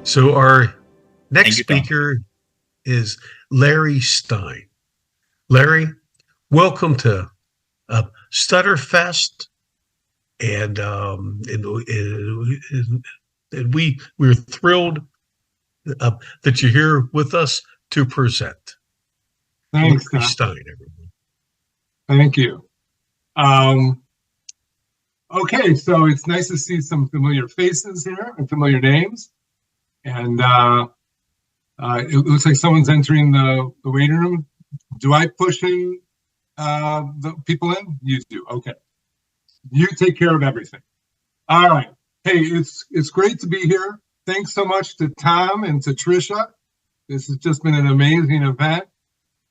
So our next Thank you, Tom. speaker is Larry Stein. Larry, welcome to StutterFest, and we're thrilled that you're here with us to present. Thanks, Larry Stein, everyone. Thank you. Okay, so it's nice to see some familiar faces here and familiar names. And it looks like someone's entering the waiting room. Do I push in the people in? You do. Okay. You take care of everything. All right. Hey, it's great to be here. Thanks so much to Tom and to Trisha. This has just been an amazing event.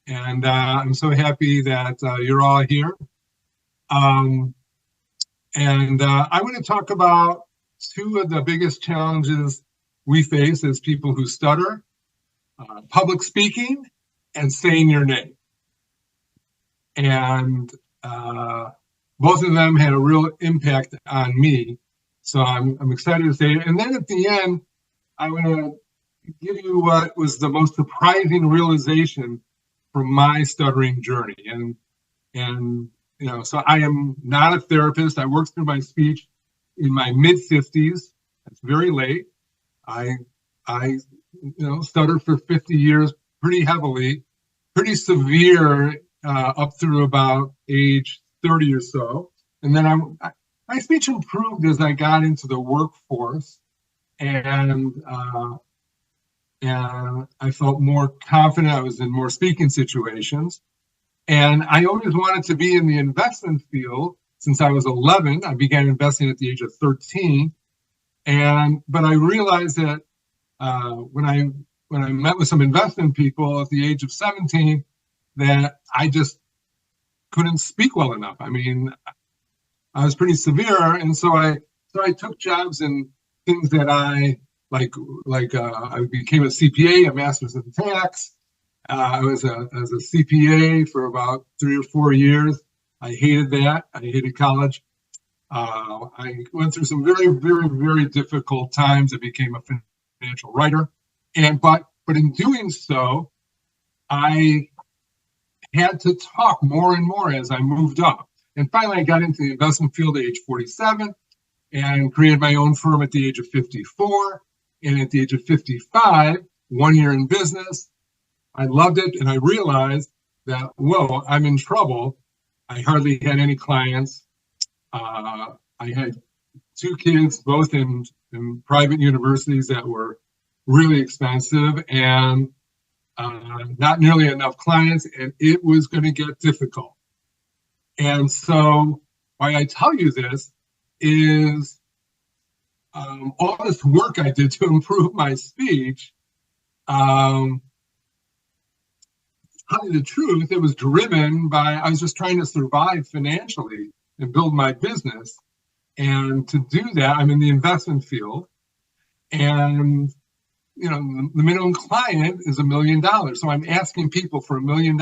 And I'm so happy that you're all here. I'm going to talk about two of the biggest challenges we face as people who stutter: public speaking and saying your name. And both of them had a real impact on me. So I'm excited to say it. And then at the end, I'm going to give you what was the most surprising realization from my stuttering journey. And you know, so I am not a therapist. I worked through my speech in my mid-50s. It's very late. I stuttered for 50 years pretty heavily, pretty severe up through about age 30 or so. And then my speech improved as I got into the workforce, and I felt more confident. I was in more speaking situations. And I always wanted to be in the investment field since I was 11. I began investing at the age of 13. But I realized that when I met with some investment people at the age of 17, that I just couldn't speak well enough. I mean, I was pretty severe, and so I took jobs in things that I like. I became a CPA, a master's in tax. I was a CPA for about 3 or 4 years. I hated that. I hated college. I went through some very, very, very difficult times. I became a financial writer, but in doing so, I had to talk more and more as I moved up. And finally, I got into the investment field at age 47 and created my own firm at the age of 54. And at the age of 55, 1 year in business, I loved it. And I realized that, whoa, I'm in trouble. I hardly had any clients. I had 2 kids, both in private universities that were really expensive, and not nearly enough clients, and it was going to get difficult. And so why I tell you this is all this work I did to improve my speech, tell you the truth, it was driven by, I was just trying to survive financially and build my business. And to do that, I'm in the investment field, and you know, the minimum client is $1 million. So I'm asking people for $1 million.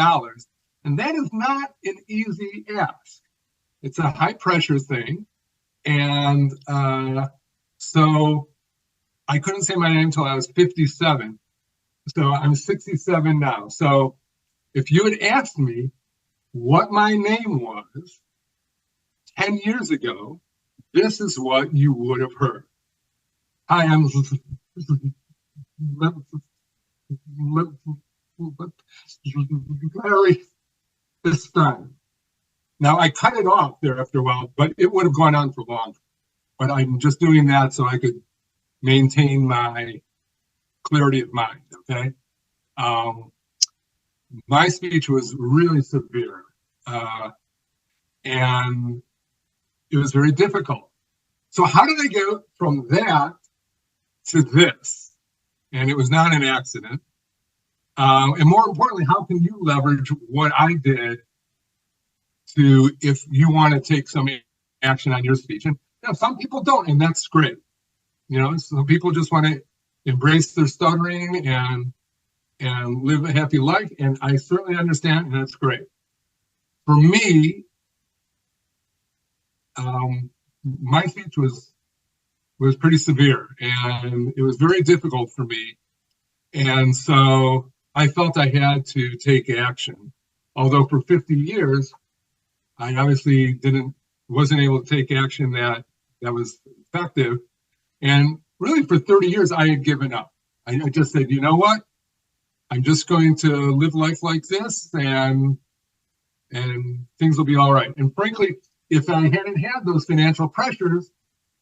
And that is not an easy ask. It's a high pressure thing. And so I couldn't say my name until I was 57. So I'm 67 now. So if you had asked me what my name was 10 years ago, this is what you would have heard. Hi, I'm Larry Stein. Now, I cut it off there after a while, but it would have gone on for longer. But I'm just doing that so I could maintain my clarity of mind, okay? My speech was really severe, and it was very difficult. So how did I get from that to this? And it was not an accident. And more importantly, how can you leverage what I did to, if you want to take some action on your speech? And you know, some people don't, and that's great. You know, some people just want to embrace their stuttering and live a happy life. And I certainly understand, and that's great. For me, my speech was was pretty severe, and it was very difficult for me. And so I felt I had to take action. Although for 50 years, I obviously wasn't able to take action that was effective. And really for 30 years, I had given up. I just said, you know what? I'm just going to live life like this, and things will be all right. And frankly, if I hadn't had those financial pressures,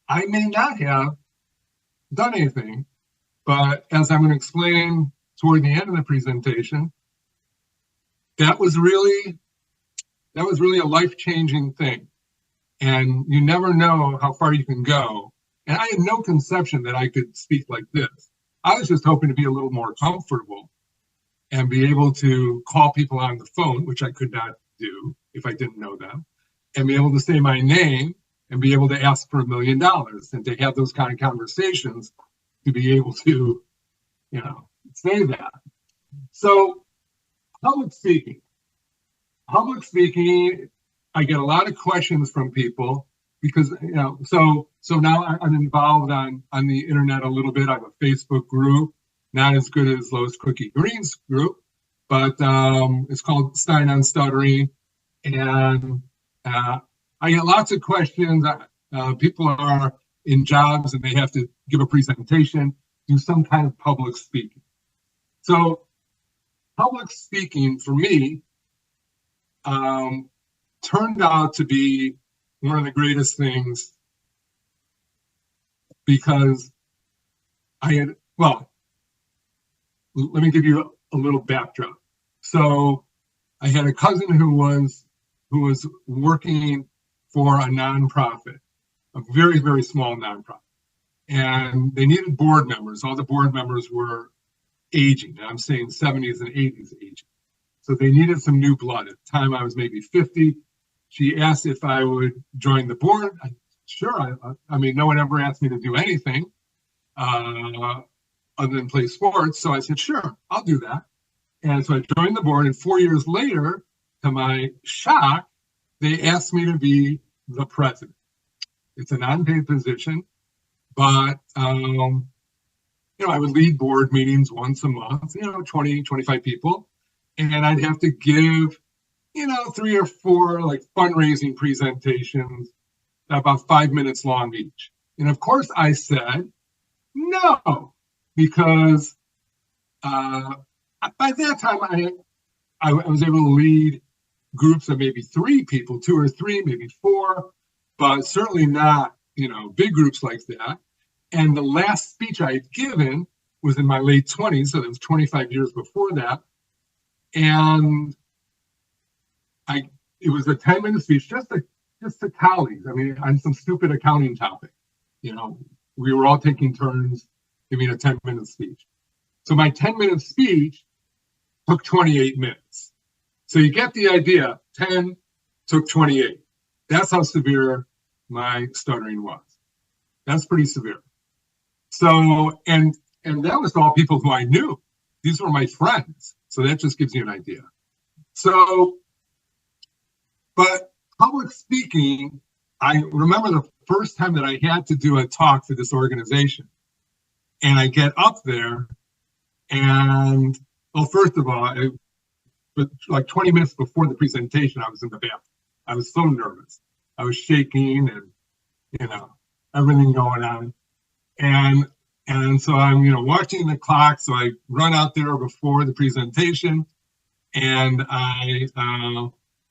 I may not have done anything. But as I'm going to explain toward the end of the presentation, that was really a life-changing thing. And you never know how far you can go. And I had no conception that I could speak like this. I was just hoping to be a little more comfortable and be able to call people on the phone, which I could not do if I didn't know them, and be able to say my name and be able to ask for $1 million and to have those kind of conversations, to be able to, say that. So public speaking, I get a lot of questions from people because, so now I'm involved on the internet a little bit. I have a Facebook group, not as good as Lois Cookie Green's group, but it's called Stein on Stuttering. And I get lots of questions. People are in jobs and they have to give a presentation, do some kind of public speaking. So public speaking for me turned out to be one of the greatest things, because let me give you a little backdrop. So I had a cousin who was working for a nonprofit, a very, very small nonprofit. And they needed board members. All the board members were aging. I'm saying 70s and 80s aging. So they needed some new blood. At the time, I was maybe 50. She asked if I would join the board. Sure. I mean, no one ever asked me to do anything other than play sports. So I said, sure, I'll do that. And so I joined the board. And 4 years later, to my shock, they asked me to be the president. It's an unpaid position, but I would lead board meetings once a month, 20, 25 people. And I'd have to give, 3 or 4 like fundraising presentations, about 5 minutes long each. And of course I said no, because by that time I was able to lead groups of maybe 3 people, 2 or 3, maybe 4, but certainly not, big groups like that. And the last speech I had given was in my late 20s, so that was 25 years before that. And it was a 10-minute speech, just to colleagues. I mean, on some stupid accounting topic. We were all taking turns giving a 10-minute speech. So my 10-minute speech took 28 minutes. So you get the idea. 10 took 28. That's how severe my stuttering was. That's pretty severe. So, and that was all people who I knew. These were my friends. So that just gives you an idea. So, but public speaking, I remember the first time that I had to do a talk for this organization. And I get up there and, well, first of all, but like 20 minutes before the presentation, I was in the bathroom. I was so nervous. I was shaking and, everything going on. And so I'm, watching the clock. So I run out there before the presentation, and I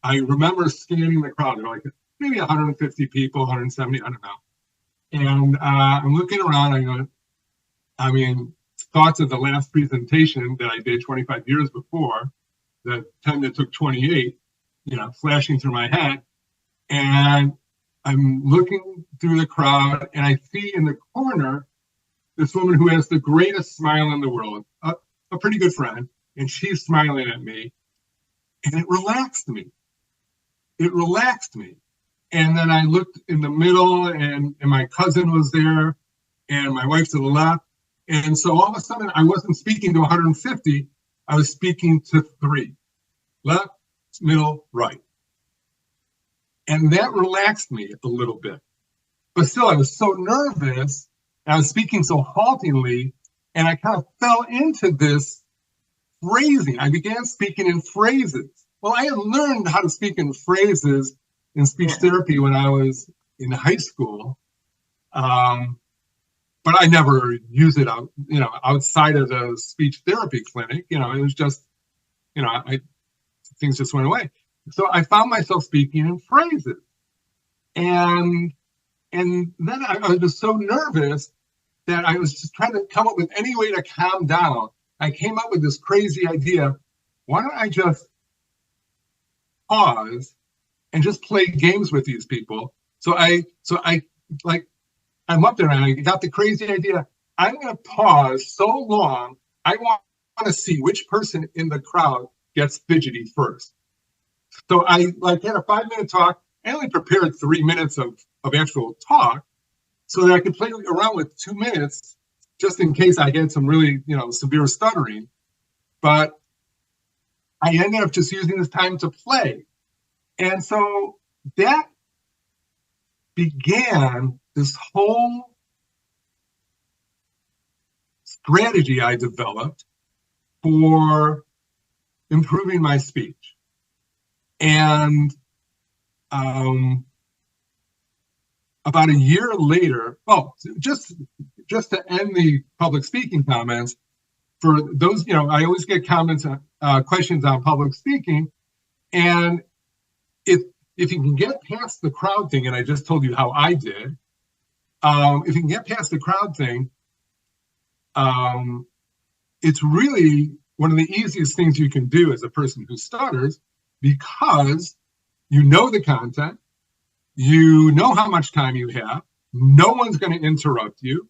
remember scanning the crowd. There were like maybe 150 people, 170, I don't know. And I'm looking around. Thoughts of the last presentation that I did 25 years before, the 10 that took 28, flashing through my head. And I'm looking through the crowd, and I see in the corner this woman who has the greatest smile in the world, a pretty good friend, and she's smiling at me, and it relaxed me. And then I looked in the middle, and my cousin was there, and my wife to the left. And so all of a sudden, I wasn't speaking to 150. I was speaking to 3, left, middle, right. And that relaxed me a little bit. But still, I was so nervous And I was speaking so haltingly, and I kind of fell into this phrasing. I began speaking in phrases. Well, I had learned how to speak in phrases in speech therapy when I was in high school, but I never used it out, outside of the speech therapy clinic. It was just, things just went away. So I found myself speaking in phrases, and then I was just so nervous that I was just trying to come up with any way to calm down. I came up with this crazy idea. Why don't I just pause and just play games with these people? So I'm up there and I got the crazy idea. I'm going to pause so long. I want to see which person in the crowd gets fidgety first. So I had a 5-minute talk. I only prepared 3 minutes of actual talk so that I could play around with 2 minutes just in case I get some really, severe stuttering. But I ended up just using this time to play. And so that began this whole strategy I developed for improving my speech. And about a year later, just to end the public speaking comments, for those, I always get comments, questions on public speaking, and if you can get past the crowd thing, and I just told you how I did, if you can get past the crowd thing, it's really one of the easiest things you can do as a person who stutters, because you know the content, you know how much time you have, no one's going to interrupt you,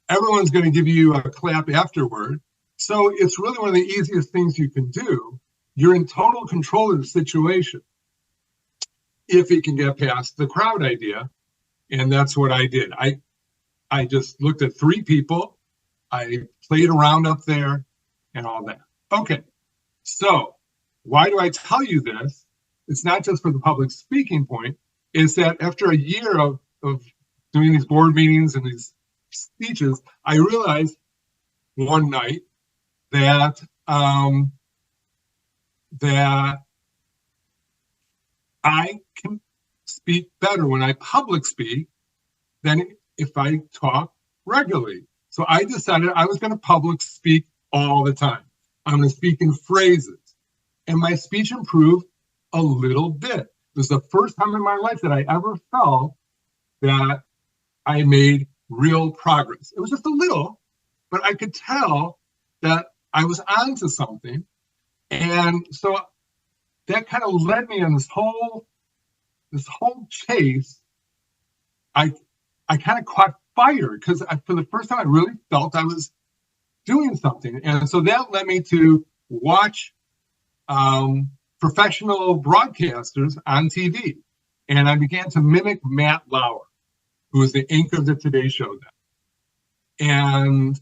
everyone's going to give you a clap afterward. So it's really one of the easiest things you can do. You're in total control of the situation if you can get past the crowd idea. And that's what I did. I just looked at 3 people, I played around up there and all that. Okay, so why do I tell you this? It's not just for the public speaking point. It's that after a year of doing these board meetings and these speeches, I realized one night that that I can speak better when I public speak than if I talk regularly. So I decided I was going to public speak all the time. I'm going to speak in phrases. And my speech improved a little bit. It was the first time in my life that I ever felt that I made real progress. It was just a little, but I could tell that I was onto something. And so that kind of led me on this whole chase. I kind of caught fire because for the first time I really felt I was doing something. And so that led me to watch professional broadcasters on TV. And I began to mimic Matt Lauer, who was the anchor of the Today Show then. And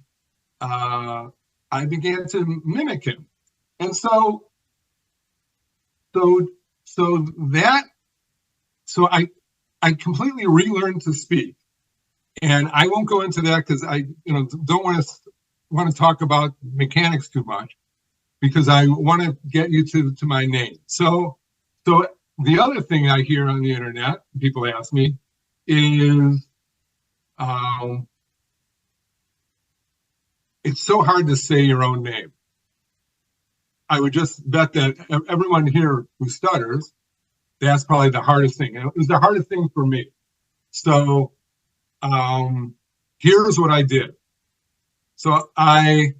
I began to mimic him. And so I completely relearned to speak. And I won't go into that because I don't want to talk about mechanics too much, because I want to get you to my name. So the other thing I hear on the internet, people ask me, is it's so hard to say your own name. I would just bet that everyone here who stutters, that's probably the hardest thing. And it was the hardest thing for me. So here's what I did. So I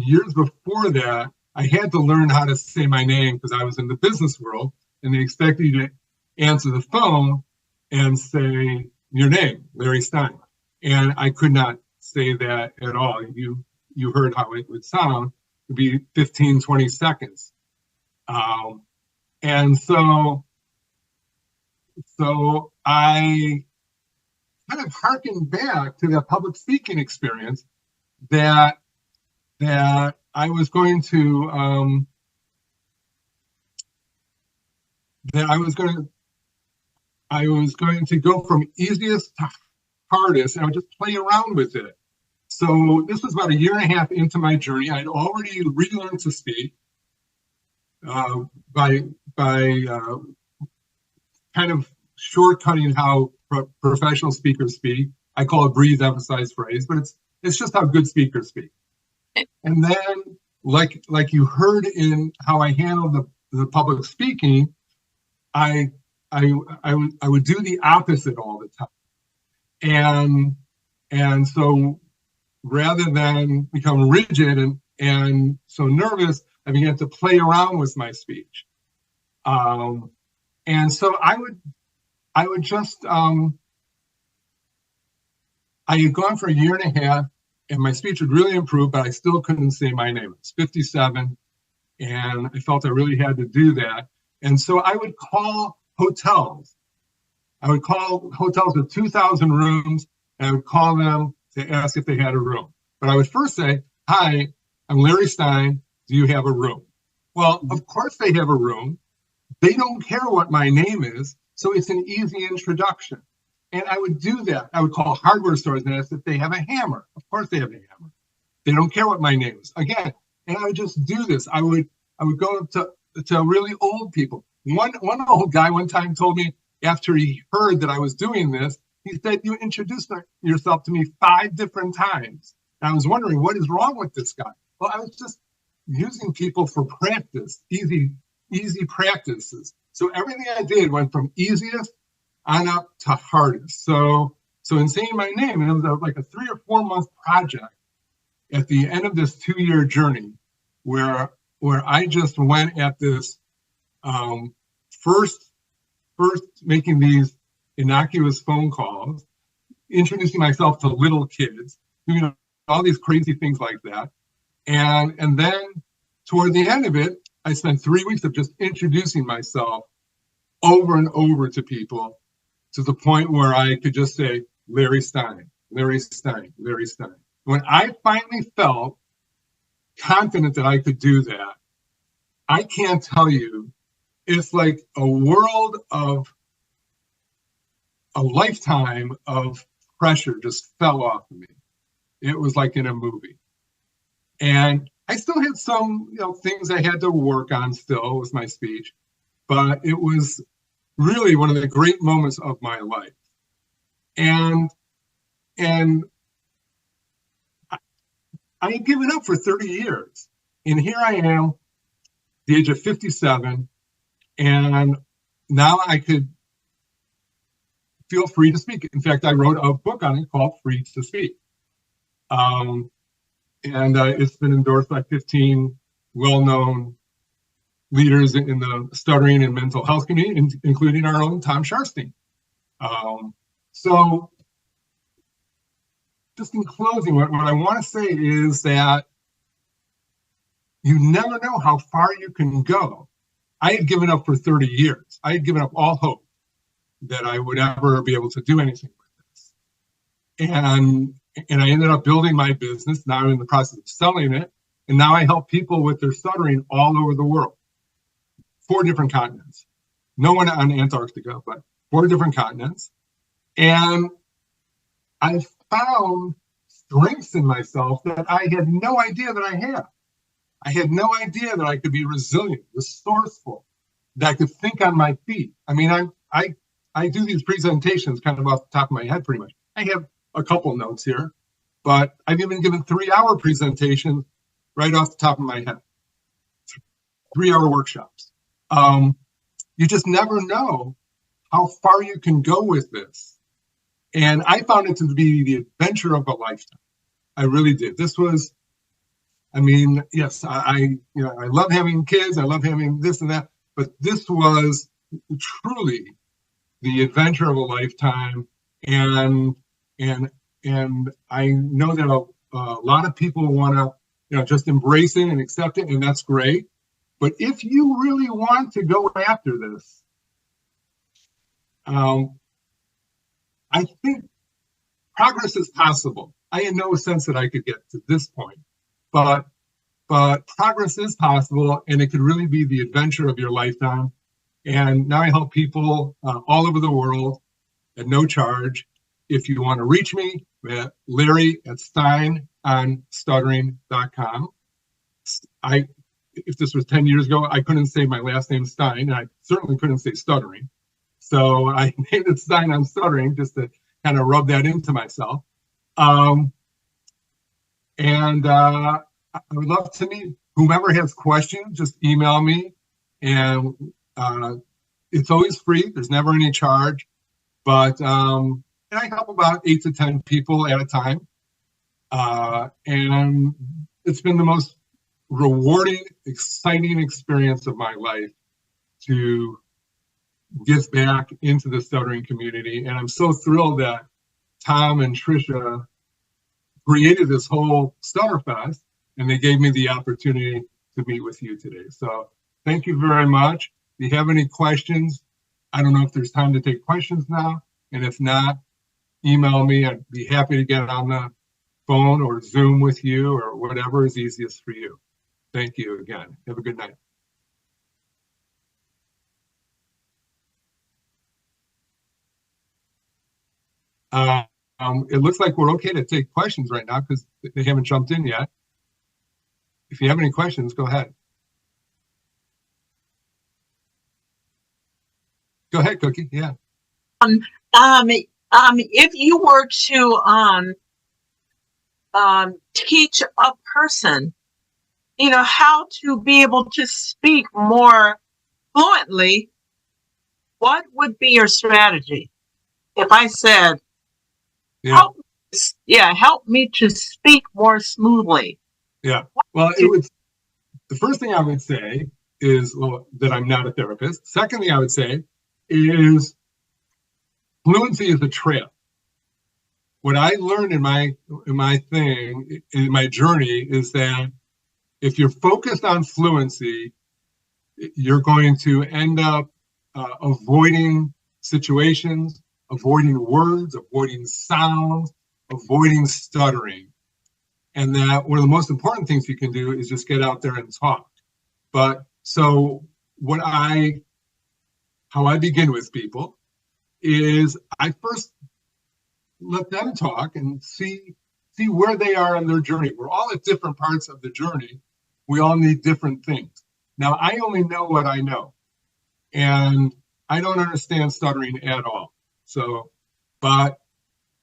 years before that, I had to learn how to say my name because I was in the business world and they expected you to answer the phone and say your name, Larry Stein. And I could not say that at all. You heard how it would sound. It would be 15, 20 seconds. And so I kind of harkened back to that public speaking experience that I was going to I was going to go from easiest to hardest, and I would just play around with it. So this was about 1.5 years into my journey. I'd already relearned to speak by kind of shortcutting how professional speakers speak. I call it breathe, emphasize, phrase, but it's just how good speakers speak. And then, like you heard in how I handled the public speaking, I would do the opposite all the time. And so rather than become rigid and so nervous, I began to play around with my speech. And so I would just, I had gone for 1.5 years and my speech had really improved, but I still couldn't say my name. It was 57 and I felt I really had to do that. And so I would call hotels. I would call hotels with 2,000 rooms and I would call them to ask if they had a room. But I would first say, hi, I'm Larry Stein. Do you have a room? Well, of course they have a room. They don't care what my name is. So it's an easy introduction. And I would do that. I would call hardware stores and ask if they have a hammer. Of course they have a hammer. They don't care what my name is. Again, and I would just do this. I would go up to really old people. One old guy one time told me after he heard that I was doing this, he said, you introduced yourself to me 5 different times. And I was wondering, what is wrong with this guy? Well, I was just using people for practice, easy practices. So everything I did went from easiest on up to hardest. So in saying my name, and it was like a 3 or 4 month project at the end of this 2-year journey where I just went at this first making these innocuous phone calls, introducing myself to little kids, doing all these crazy things like that. And then toward the end of it, I spent 3 weeks of just introducing myself over and over to people to the point where I could just say, Larry Stein, Larry Stein, Larry Stein. When I finally felt confident that I could do that, I can't tell you, it's like a lifetime of pressure just fell off of me. It was like in a movie. And I still had some, things I had to work on still with my speech, but it was really one of the great moments of my life. And I had given up for 30 years. And here I am, the age of 57, and now I could feel free to speak. In fact, I wrote a book on it called Free to Speak. And it's been endorsed by 15 well-known leaders in the stuttering and mental health community, including our own Tom Sharstein. So just in closing, what I want to say is that you never know how far you can go. I had given up for 30 years. I had given up all hope that I would ever be able to do anything with this. And I ended up building my business. Now I'm in the process of selling it. And now I help people with their stuttering all over the world. 4 different continents. No one on Antarctica, but 4 different continents. And I found strengths in myself that I had no idea that I had. I had no idea that I could be resilient, resourceful, that I could think on my feet. I mean, I do these presentations kind of off the top of my head pretty much. I have a couple notes here, but I've even given 3-hour presentations right off the top of my head. 3-hour workshops. You just never know how far you can go with this. And I found it to be the adventure of a lifetime. I really did. This was, I mean, yes, I love having kids. I love having this and that, but this was truly the adventure of a lifetime. And I know that a lot of people want to, just embrace it and accept it, and that's great. But if you really want to go after this, I think progress is possible. I had no sense that I could get to this point, but progress is possible, and it could really be the adventure of your lifetime. And now I help people all over the world at no charge. If you want to reach me, at Larry@Stein on Stuttering.com. If this was 10 years ago, I couldn't say my last name Stein, and I certainly couldn't say Stuttering. So I named it Stein on Stuttering just to kind of rub that into myself. I would love to meet whomever has questions, just email me. And it's always free. There's never any charge. But and I help about 8 to 10 people at a time. And it's been the most rewarding, exciting experience of my life to give back into the stuttering community. And I'm so thrilled that Tom and Tricia created this whole StutterFest, and they gave me the opportunity to meet with you today. So thank you very much. If you have any questions, I don't know if there's time to take questions now. And if not, email me. I'd be happy to get on the phone or Zoom with you or whatever is easiest for you. Thank you again. Have a good night. It looks like we're okay to take questions right now because they haven't jumped in yet. If you have any questions, go ahead. Go ahead, Cookie. Yeah. If you were to teach a person, how to be able to speak more fluently, what would be your strategy? If I said, help me to speak more smoothly. Yeah. Well, the first thing I would say is that I'm not a therapist. Second thing I would say is fluency is a trail. What I learned in my journey is that if you're focused on fluency, you're going to end up avoiding situations, avoiding words, avoiding sounds, avoiding stuttering. And that one of the most important things you can do is just get out there and talk. But so how I begin with people is I first let them talk and see where they are on their journey. We're all at different parts of the journey. We all need different things. Now, I only know what I know, and I don't understand stuttering at all. So, but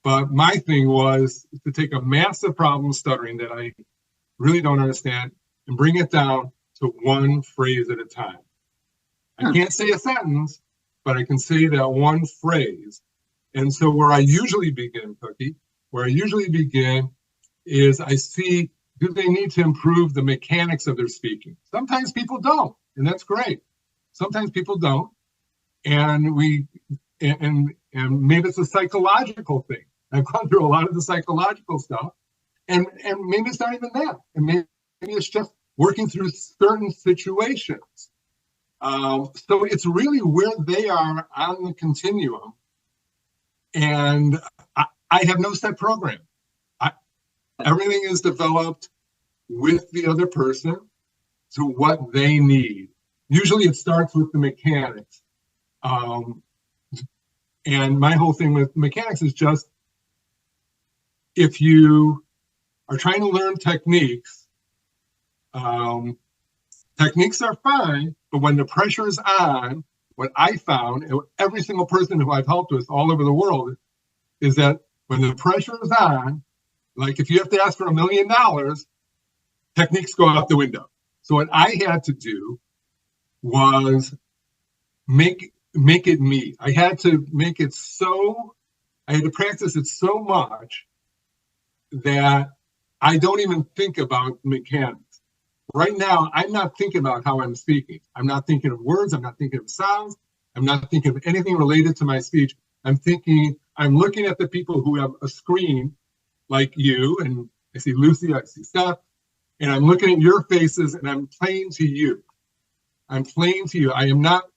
my thing was to take a massive problem stuttering that I really don't understand and bring it down to one phrase at a time. I can't say a sentence, but I can say that one phrase. And so where I usually begin, Cookie, is I see, do they need to improve the mechanics of their speaking? Sometimes people don't, and that's great. Sometimes people don't. And maybe it's a psychological thing. I've gone through a lot of the psychological stuff, and maybe it's not even that. And maybe it's just working through certain situations. So it's really where they are on the continuum. And I have no set program. Everything is developed with the other person to what they need. Usually it starts with the mechanics. And my whole thing with mechanics is just, if you are trying to learn techniques, techniques are fine, but when the pressure is on, what I found, and every single person who I've helped with all over the world, is that when the pressure is on, like if you have to ask for $1 million, techniques go out the window. So what I had to do was make it me. I had to practice it so much that I don't even think about mechanics. Right now, I'm not thinking about how I'm speaking. I'm not thinking of words. I'm not thinking of sounds. I'm not thinking of anything related to my speech. I'm looking at the people who have a screen like you, and I see Lucy, I see Steph, and I'm looking at your faces and I'm playing to you. I am not,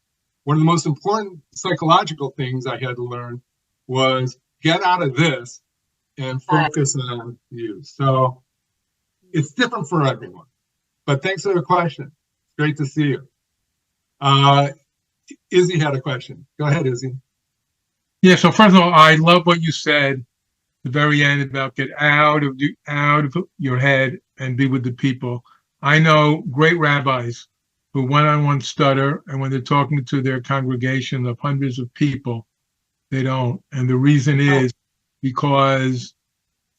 one of the most important psychological things I had to learn was get out of this and focus on you. So it's different for everyone. But thanks for the question. It's great to see you. Izzy had a question. Go ahead, Izzy. Yeah. So first of all, I love what you said at the very end about get out of your head and be with the people. I know great rabbis who one-on-one stutter, and when they're talking to their congregation of hundreds of people, they don't. And the reason is because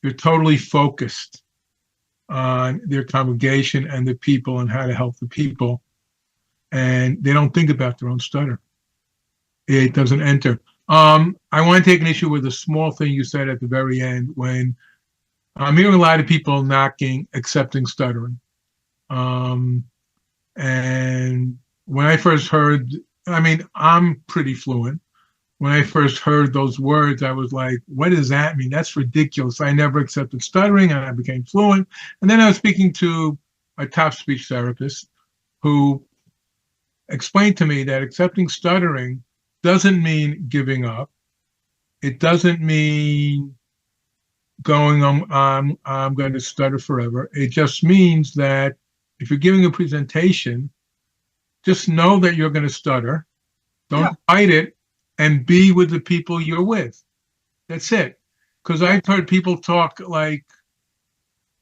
they're totally focused on their congregation and the people and how to help the people. And they don't think about their own stutter. It doesn't enter. I want to take an issue with a small thing you said at the very end when I'm hearing a lot of people accepting stuttering. And when I first heard, I'm pretty fluent. When I first heard those words, I was like, what does that mean? That's ridiculous. I never accepted stuttering and I became fluent. And then I was speaking to a top speech therapist who explained to me that accepting stuttering doesn't mean giving up. It doesn't mean going, I'm going to stutter forever. It just means that if you're giving a presentation, just know that you're going to stutter. Don't fight it and be with the people you're with. That's it. Because I've heard people talk like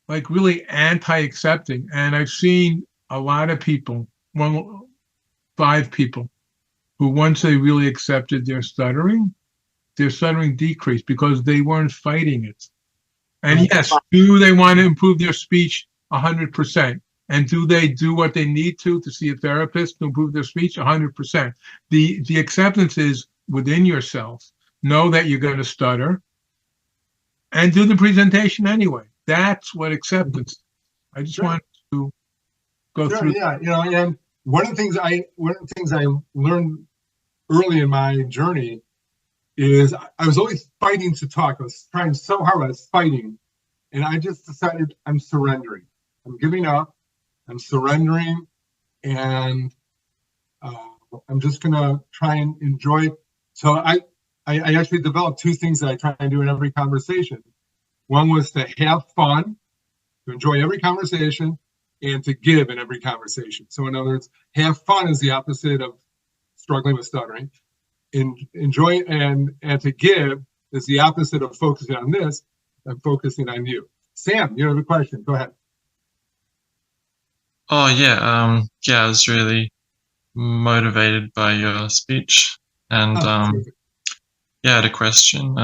really anti-accepting. And I've seen a lot of people, 5 people, who once they really accepted their stuttering decreased because they weren't fighting it. And yes, do they want to improve their speech? 100%. And do they do what they need to see a therapist to improve their speech? 100%. The acceptance is within yourself. Know that you're going to stutter and do the presentation anyway. That's what acceptance is. I just want to go through. Yeah, and one of the things I learned early in my journey is I was always fighting to talk. I was trying so hard. I was fighting, and I just decided I'm surrendering. I'm giving up. I'm surrendering, and I'm just gonna try and enjoy it. So I actually developed 2 things that I try and do in every conversation. One was to have fun, to enjoy every conversation, and to give in every conversation. So in other words, have fun is the opposite of struggling with stuttering. Enjoy and to give is the opposite of focusing on this and focusing on you. Sam, you have a question. Go ahead. Oh yeah, I was really motivated by your speech, and I had a question.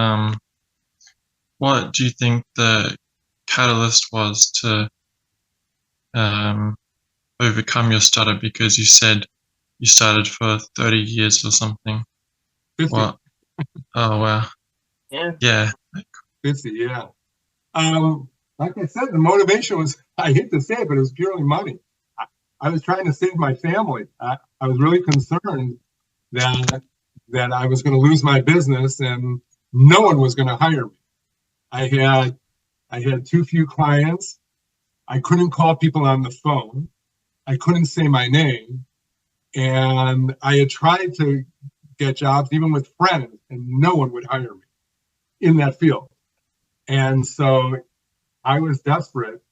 What do you think the catalyst was to overcome your stutter? Because you said you started for 30 years or something. 50. What? Oh wow. Yeah. 50. Yeah. Like I said, the motivation was, I hate to say it, but it was purely money. I was trying to save my family. I was really concerned that I was going to lose my business and no one was going to hire me. I had too few clients. I couldn't call people on the phone. I couldn't say my name. And I had tried to get jobs, even with friends, and no one would hire me in that field. And so I was desperate,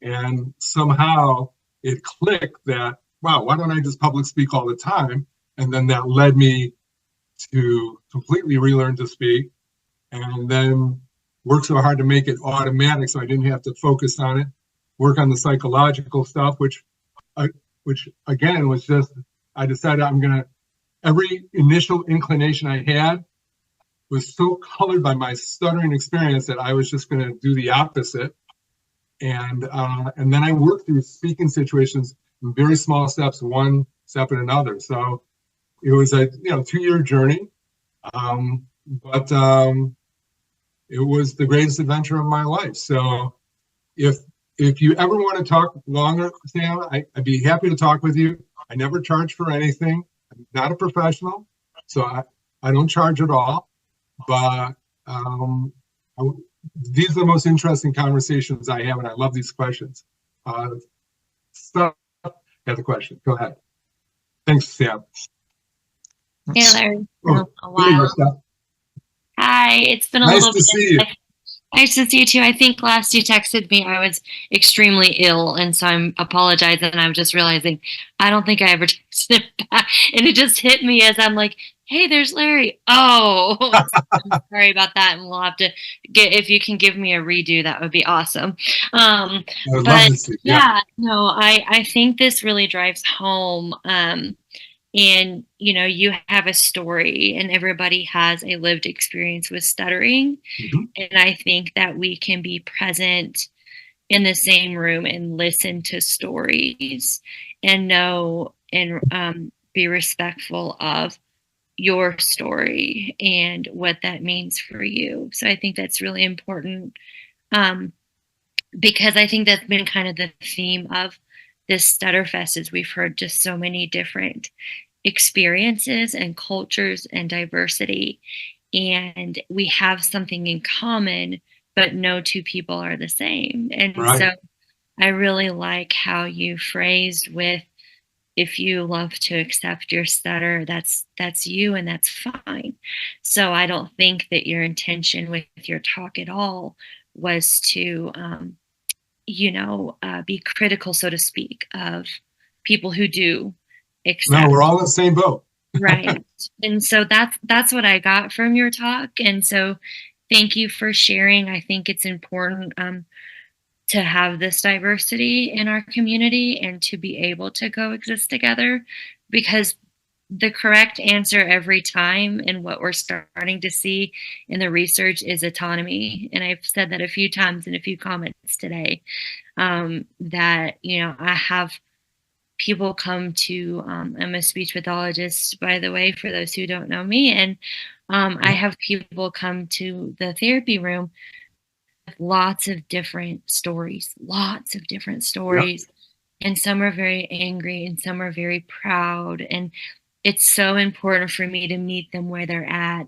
and somehow it clicked that, wow, why don't I just public speak all the time? And then that led me to completely relearn to speak, and then work so hard to make it automatic so I didn't have to focus on it, work on the psychological stuff, which again was just, I decided every initial inclination I had was so colored by my stuttering experience that I was just going to do the opposite. And then I worked through speaking situations in very small steps, one step at another. So it was a 2-year journey, but it was the greatest adventure of my life. So if you ever want to talk longer, Sam, I'd be happy to talk with you. I never charge for anything. I'm not a professional, so I don't charge at all. But these are the most interesting conversations I have, and I love these questions. Steph had the question. Go ahead. Thanks, Sam. Taylor, a while. Hi, it's been a Nice little to bit. see you. Nice to see you too. I think last you texted me, I was extremely ill, and so I'm apologizing. And I'm just realizing I don't think I ever texted back, and it just hit me as I'm like, "Hey, there's Larry." Oh, I'm sorry about that, and we'll have to get if you can give me a redo. That would be awesome. I would love But to see. yeah, no, I think this really drives home. And you have a story, and everybody has a lived experience with stuttering. Mhm. And I think that we can be present in the same room and listen to stories and know and be respectful of your story and what that means for you. So I think that's really important, because I think that's been kind of the theme of this StutterFest is we've heard just so many different experiences and cultures and diversity, and we have something in common, but no two people are the same. And Right. so I really like how you phrased with, if you love to accept your stutter, that's you, and that's fine. So I don't think that your intention with your talk at all was to be critical, so to speak, of people who do accept. No, we're all in the same boat. Right. And so that's what I got from your talk. And so thank you for sharing. I think it's important to have this diversity in our community and to be able to coexist together, because the correct answer every time and what we're starting to see in the research is autonomy. And I've said that a few times in a few comments today, that, I have people come to, I'm a speech pathologist, by the way, for those who don't know me. And I have people come to the therapy room with lots of different stories. And some are very angry and some are very proud. And it's so important for me to meet them where they're at,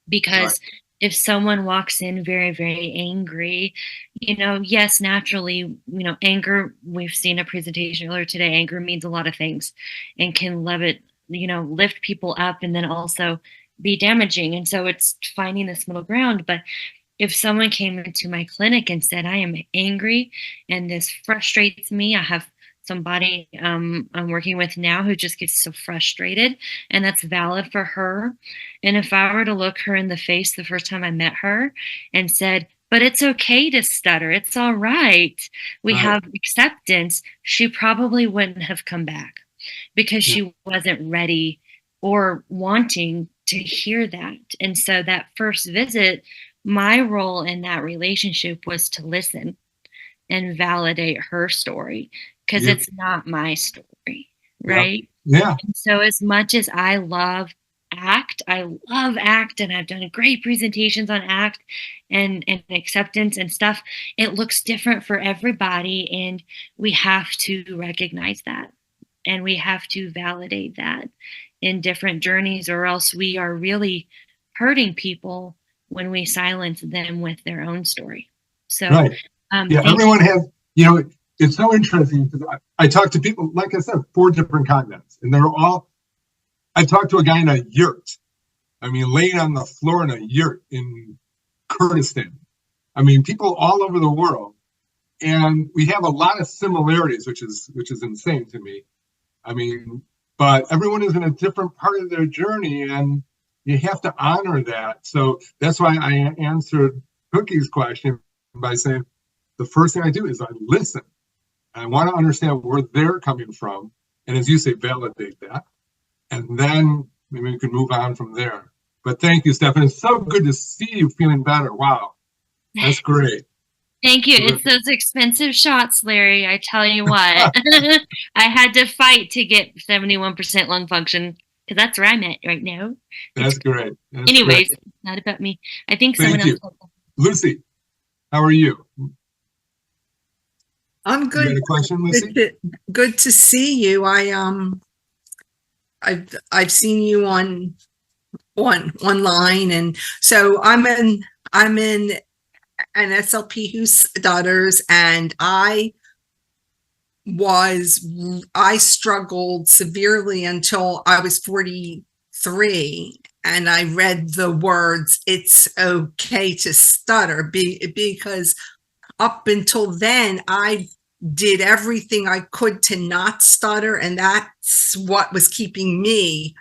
because if someone walks in very, very angry, yes, naturally, anger, we've seen a presentation earlier today, anger means a lot of things and can lift people up and then also be damaging. And so it's finding this middle ground. But if someone came into my clinic and said, I am angry and this frustrates me, I have somebody I'm working with now who just gets so frustrated, and that's valid for her. And if I were to look her in the face the first time I met her and said, but it's okay to stutter, it's all right, we have acceptance, she probably wouldn't have come back because she wasn't ready or wanting to hear that. And so that first visit, my role in that relationship was to listen and validate her story, because it's not my story, right? Yeah. And so as much as I love ACT, and I've done great presentations on ACT and acceptance and stuff, it looks different for everybody, and we have to recognize that, and we have to validate that in different journeys, or else we are really hurting people when we silence them with their own story. So everyone has, it's so interesting because I talk to people, like I said, 4 different continents, and I talked to a guy in a yurt. I mean, laying on the floor in a yurt in Kurdistan. I mean, people all over the world. And we have a lot of similarities, which is insane to me. I mean, but everyone is in a different part of their journey, and you have to honor that. So that's why I answered Cookie's question by saying, the first thing I do is I listen. I want to understand where they're coming from. And as you say, validate that. And then maybe we can move on from there. But thank you, Stephan. It's so good to see you feeling better. Wow. That's great. Thank you. It's those expensive shots, Larry. I tell you what. I had to fight to get 71% lung function, because that's where I'm at right now. That's great. Anyways, it's not about me. I think someone else. Lucy, how are you? I'm good. You got a question, Lucy? Good to see you. I've seen you online, and so I'm in an SLP who stutters, and I struggled severely until I was 43 3 and I read the words, "It's okay to stutter," because up until then, I did everything I could to not stutter, and that's what was keeping me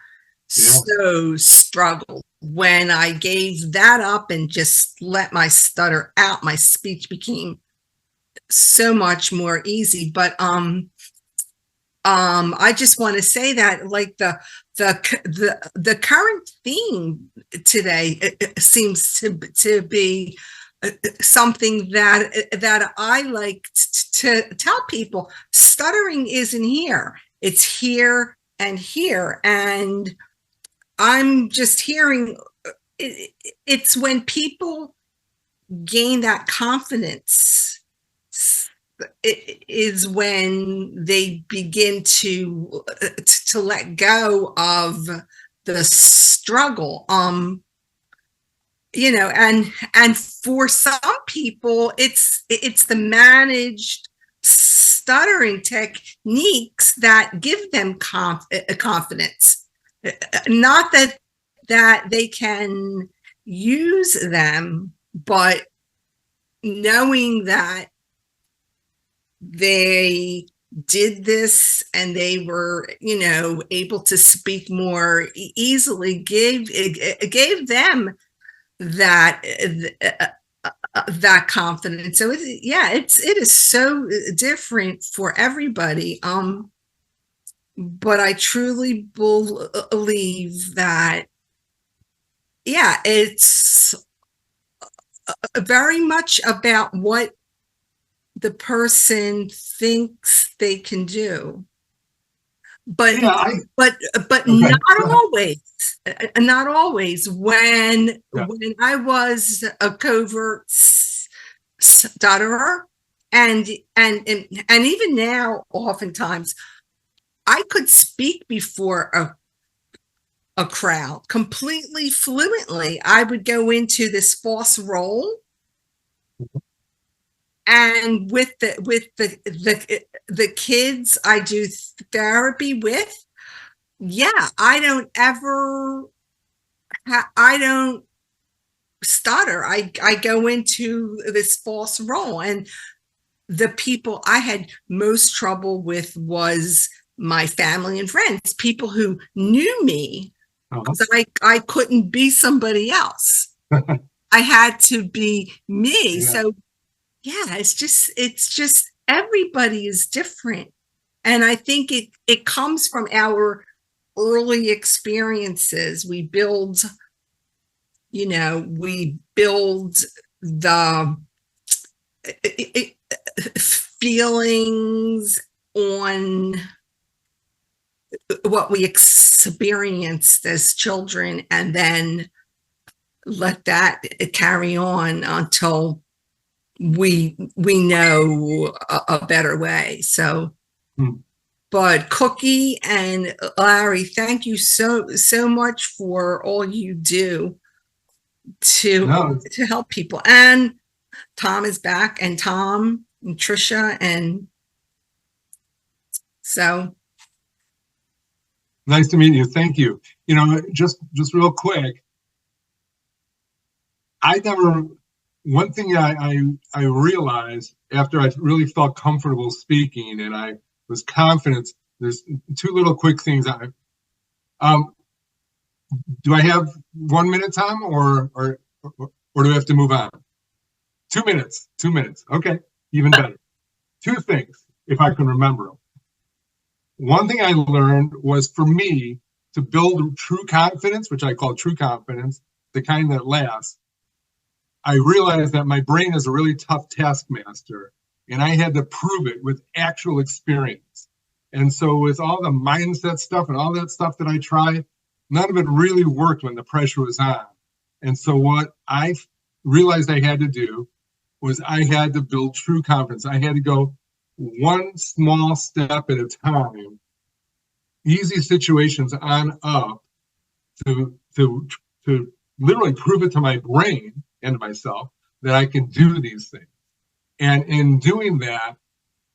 so struggled. When I gave that up and just let my stutter out, my speech became so much more easy. But I just want to say that, like, the current theme today, it seems to be something that I like to tell people. Stuttering isn't here; it's here and here. And I'm just hearing it's when people gain that confidence, it is when they begin to let go of the struggle. You know, and for some people, it's the managed stuttering techniques that give them confidence. Not that they can use them, but knowing that they did this and they were, you know, able to speak more easily, gave them that confidence. So it is so different for everybody. But I truly believe that, it's very much about what the person thinks they can do. But not always. When I was a covert stutterer, and even now, oftentimes, I could speak before a crowd completely fluently. I would go into this false role, and with the kids I do therapy with, I don't stutter. I go into this false role, and the people I had most trouble with was my family and friends, people who knew me, because I couldn't be somebody else. I had to be me. So it's just everybody is different. And I think it comes from our early experiences. We build the feelings on what we experienced as children, and then let that carry on until we know a better way. So, but Cookie and Larry, thank you so much for all you do to help people. And Tom is back, and Tom and Trisha, and so. Nice to meet you. Thank you. You know, just real quick, one thing I realized after I really felt comfortable speaking and I was confident, there's two little quick things. Do I have 1 minute, Tom, or do I have to move on? 2 minutes. Okay, even better. Two things, if I can remember them. One thing I learned was, for me, to build true confidence, which I call true confidence, the kind that lasts, I realized that my brain is a really tough taskmaster, and I had to prove it with actual experience. And so with all the mindset stuff and all that stuff that I tried, none of it really worked when the pressure was on. And so what I realized I had to do was I had to build true confidence. I had to go one small step at a time, easy situations on up, to literally prove it to my brain and to myself that I can do these things. And in doing that,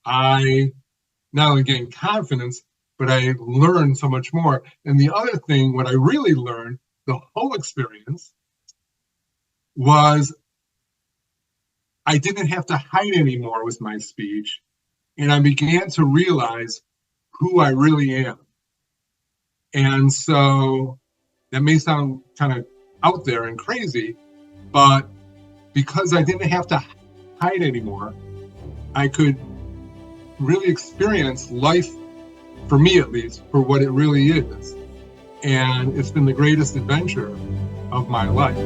I not only gained confidence, but I learned so much more. And the other thing, what I really learned, the whole experience, was I didn't have to hide anymore with my speech. And I began to realize who I really am. And so that may sound kind of out there and crazy, but because I didn't have to hide anymore, I could really experience life, for me at least, for what it really is. And it's been the greatest adventure of my life.